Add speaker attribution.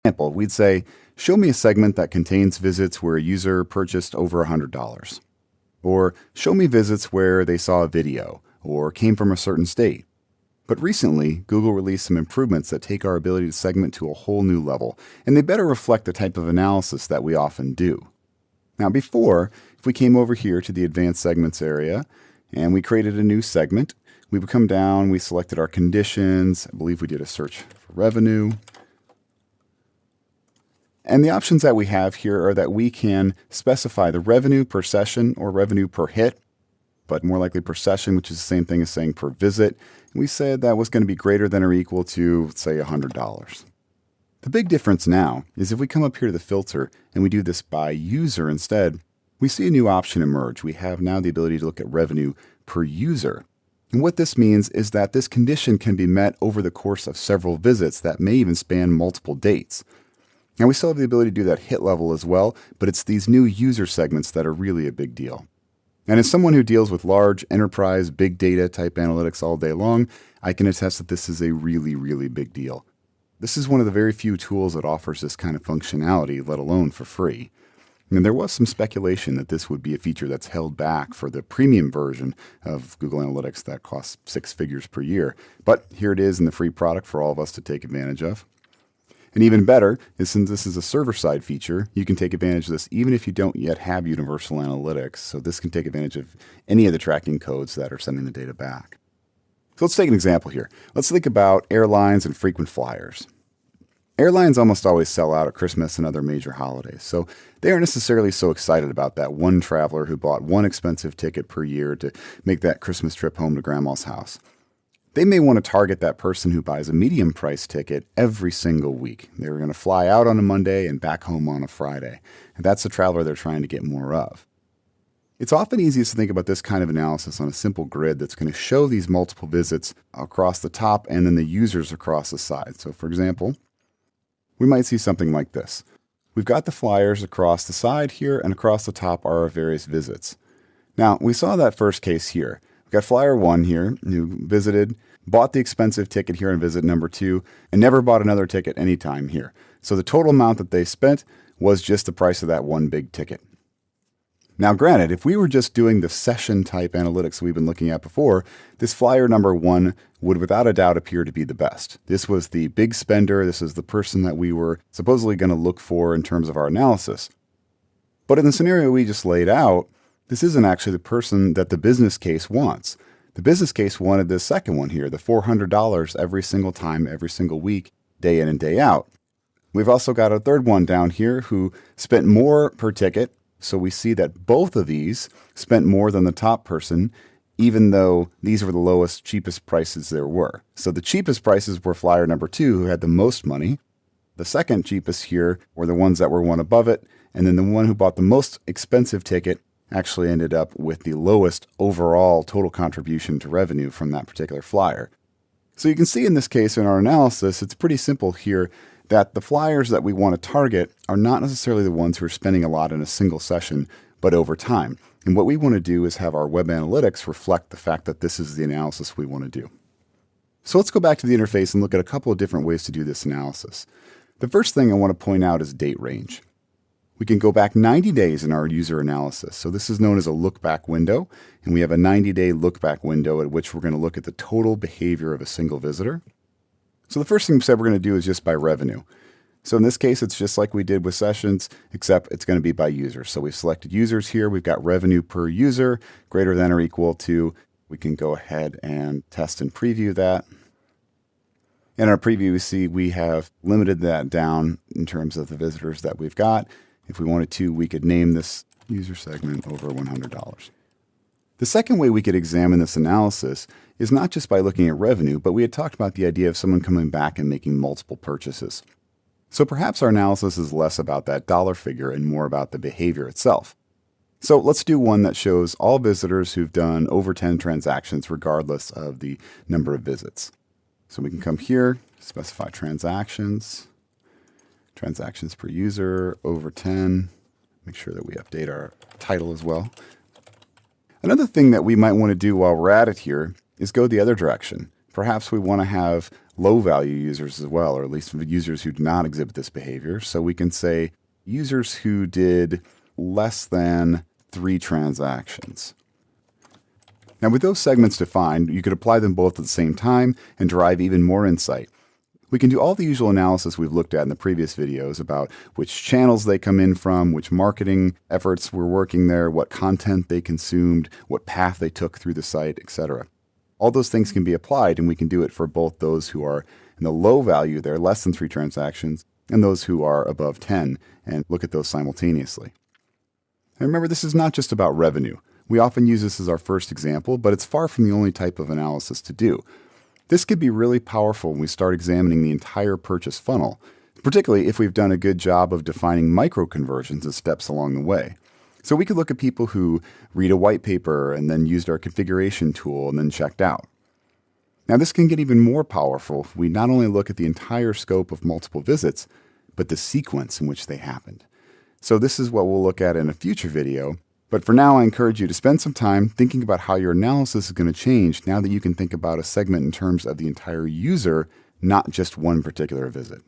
Speaker 1: Example, we'd say, show me a segment that contains visits where a user purchased over $100. Or show me visits where they saw a video or came from a certain state. But recently, Google released some improvements that take our ability to segment to a whole new level, and they better reflect the type of analysis that we often do. Now before, if we came over here to the Advanced Segments area, and we created a new segment, we would come down, we selected our conditions, I believe we did a search for revenue. And the options that we have here are that we can specify the revenue per session or revenue per hit, but more likely per session, which is the same thing as saying per visit. And we said that was going to be greater than or equal to, let's say, $100. The big difference now is if we come up here to the filter and we do this by user instead, we see a new option emerge. We have now the ability to look at revenue per user. And what this means is that this condition can be met over the course of several visits that may even span multiple dates. Now we still have the ability to do that hit level as well, but it's these new user segments that are really a big deal. And as someone who deals with large enterprise, big data type analytics all day long, I can attest that this is a really, really big deal. This is one of the very few tools that offers this kind of functionality, let alone for free. And there was some speculation that this would be a feature that's held back for the premium version of Google Analytics that costs 6 figures per year. But here it is in the free product for all of us to take advantage of. And even better is since this is a server-side feature, you can take advantage of this even if you don't yet have Universal Analytics. So this can take advantage of any of the tracking codes that are sending the data back. So let's take an example here. Let's think about airlines and frequent flyers. Airlines almost always sell out at Christmas and other major holidays, so they aren't necessarily so excited about that one traveler who bought one expensive ticket per year to make that Christmas trip home to grandma's house. They may want to target that person who buys a medium price ticket every single week. They're going to fly out on a Monday and back home on a Friday. And that's the traveler they're trying to get more of. It's often easiest to think about this kind of analysis on a simple grid that's going to show these multiple visits across the top and then the users across the side. So for example, we might see something like this. We've got the flyers across the side here, and across the top are our various visits. Now, we saw that first case here. We've got flyer 1 here, who visited, bought the expensive ticket here on visit number 2, and never bought another ticket anytime here. So the total amount that they spent was just the price of that one big ticket. Now granted, if we were just doing the session type analytics we've been looking at before, this flyer number 1 would without a doubt appear to be the best. This was the big spender. This is the person that we were supposedly going to look for in terms of our analysis. But in the scenario we just laid out, this isn't actually the person that the business case wants. The business case wanted this second one here, the $400 every single time, every single week, day in and day out. We've also got a third one down here who spent more per ticket. So we see that both of these spent more than the top person, even though these were the lowest, cheapest prices there were. So the cheapest prices were flyer number 2, who had the most money. The second cheapest here were the ones that were one above it. And then the one who bought the most expensive ticket actually ended up with the lowest overall total contribution to revenue from that particular flyer. So you can see in this case in our analysis, it's pretty simple here that the flyers that we want to target are not necessarily the ones who are spending a lot in a single session, but over time. And what we want to do is have our web analytics reflect the fact that this is the analysis we want to do. So let's go back to the interface and look at a couple of different ways to do this analysis. The first thing I want to point out is date range. We can go back 90 days in our user analysis. So this is known as a look back window, and we have a 90-day look back window at which we're going to look at the total behavior of a single visitor. So the first thing we said we're going to do is just by revenue. So in this case, it's just like we did with sessions, except it's going to be by user. So we've selected users here. We've got revenue per user greater than or equal to. We can go ahead and test and preview that. In our preview, we see we have limited that down in terms of the visitors that we've got. If we wanted to, we could name this user segment over $100. The second way we could examine this analysis is not just by looking at revenue, but we had talked about the idea of someone coming back and making multiple purchases. So perhaps our analysis is less about that dollar figure and more about the behavior itself. So let's do one that shows all visitors who've done over 10 transactions regardless of the number of visits. So we can come here, specify transactions per user, over 10. Make sure that we update our title as well. Another thing that we might want to do while we're at it here is go the other direction. Perhaps we want to have low value users as well, or at least users who do not exhibit this behavior. So we can say users who did less than 3 transactions. Now with those segments defined, you could apply them both at the same time and derive even more insight. We can do all the usual analysis we've looked at in the previous videos about which channels they come in from, which marketing efforts were working there, what content they consumed, what path they took through the site, etc. All those things can be applied, and we can do it for both those who are in the low value there, less than 3 transactions, and those who are above 10, and look at those simultaneously. And remember, this is not just about revenue. We often use this as our first example, but it's far from the only type of analysis to do. This could be really powerful when we start examining the entire purchase funnel, particularly if we've done a good job of defining micro-conversions as steps along the way. So we could look at people who read a white paper and then used our configuration tool and then checked out. Now this can get even more powerful if we not only look at the entire scope of multiple visits, but the sequence in which they happened. So this is what we'll look at in a future video. But for now, I encourage you to spend some time thinking about how your analysis is going to change now that you can think about a segment in terms of the entire user, not just one particular visit.